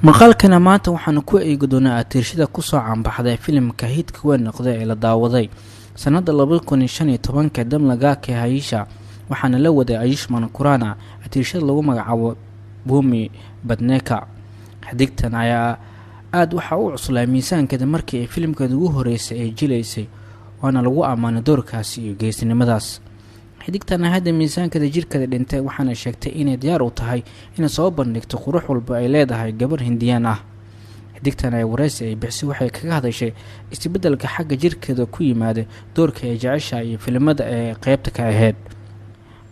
maqaalkana maanta waxaanu ku eegi doonaa atiirshada kusoo caanbaxday filimka hidka weyn noqday ee la daawaday sanada 2015 damlagaake hayisha waxaana la waday Ayushmann Khurrana atiirshada lagu magacaabo Bhumi Badneka. xadigtan ayaa aad waxa uu cuslaa miisaankeeda markii ay filimkeeda ugu horeysay ay jilaysay waana lagu amaanay doorkaasi iyo geesinimadaas. xadigtan hadda miisaankeeda jirkeeda dhintay waxaana sheegtay inay diyaar u tahay inay soo bandhigto qurux walba ay leedahay gabar Hindiyaan ah. xadigtan ay wareysi ay bixisay waxay kaga hadashay isbeddelka xagga jirkeeda ku yimaada doorka ay jeceshahay iyo filimada ee qaybta ka ahayd.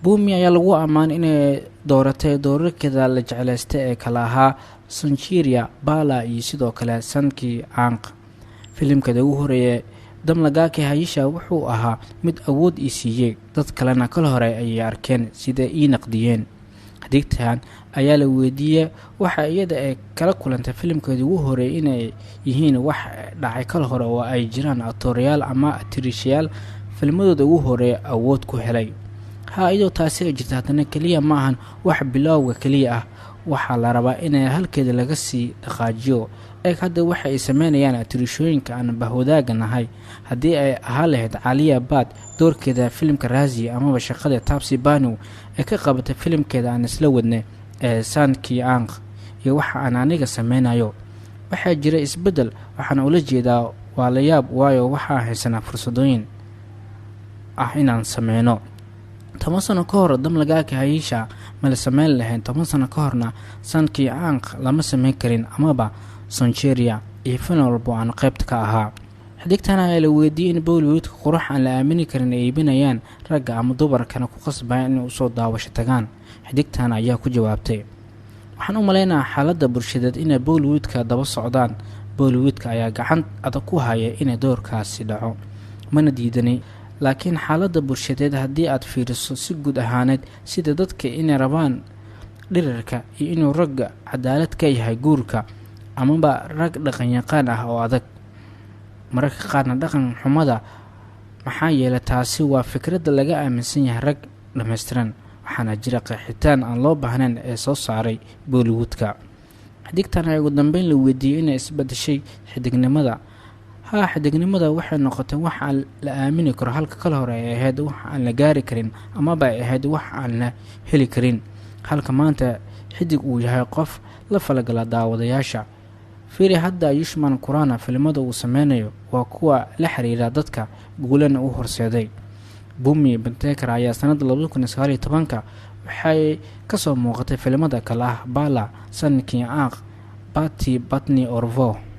Bhumi ayaa lagu amaanay inay dooratay doorarkeeda la jeclaystay ee kala ahaa Sanchiriya Bala iyo sidoo kale Sankey Ank. filimkeeda ugu horeeyay damlagaake hayisha wuxuu ahaa mid awood ii siiyay dad kalena kala hore ay arkeen sida ii naqdiyeen. xadigtan ayaa la weydiiyay waxa iyada ay kala kulantay filimkeeda ugu horeeyay inay yihiin wax dhacay kala hore oo ay jiraan actorial ama atirishayaal filmadooda ugu horeeyay awood ku helay. iyadoo taasi ay jirta haddana kaliya ma ahan wax bilowga kaliya ah, waxaa la rabaa in halkeeda laga sii dhaqaajiyo. hadda waxa ay sameynayaan atirishooyinka aan bahwadaaga nahay haddii ay ahaa lahayd Alia Bhatt doorkeeda filimka Razi ama shaqada Taapsy Pannu ee ka qabatay filimkeeda aan isla wadnay ee Sankey Ank iyo waxa aan aniga sameynayo. waxaa jira isbeddel waxaan ula jeedaa waa la yaab waayo waxa haysanaa fursadooyin inaan sameyno. 10 sano ka hor damlagaake hayisha ma la sameyn lahayn, 10 sano ka horna Sankey Ank lama sameyn karin amaba Sanchiriya iyo film walba aan qaybta ka ahaa. xadigtan ayaa la weydiiyay in Bollywoodka qurux aan la aamini karin ay iibinayaan ragga ama dumarkana ku qasbayaan inay u soo daawasho tagaan. xadigtan ayaa ku jawaabtay, waxaan u maleynayaa xaaladda bulshadeed inay Bollywoodka daba socdaan. Bollywoodka ayaa gacan adag ku haya inay doorkaasi dhaco, mana diidanay, laakiin xaaladda bulshadeed haddii aad fiiriso si guud ahaaneed sida dadka inay rabaan dhirirka iyo inuu ragga cadaalad ka yahay guurka amaba rag dhaqan yaqaan ah oo adag mararka qaarna dhaqan xumada, maxaa yeelay taasi waa fikradda laga aaminsan yahay rag dhammaystiran. waxaana jira qeexitaan aan loo baahnayn ee soo saaray Bollywoodka. xadigtan ayaa ugu dambeyn la weydiiyay inay isbedeshay xidignimada. xidignimada waxay noqotay wax aan la aamini karo halka kala hore ay ahayd wax aan la gaari karin amaba ay ahayd wax aan la heli karin, halka maanta xidig uu yahay qof la falgala daawadayaasha. fiiri hadda Ayushmann Khurrana filimada uu sameynayo waa kuwa la xiriira dadka guulana u horseeday. Bhumi Badneka ayaa sanada 2019 waxay ka soo muuqatay filimada kala ah Bala, Sankey Ank, Pati Patni Aur Wo.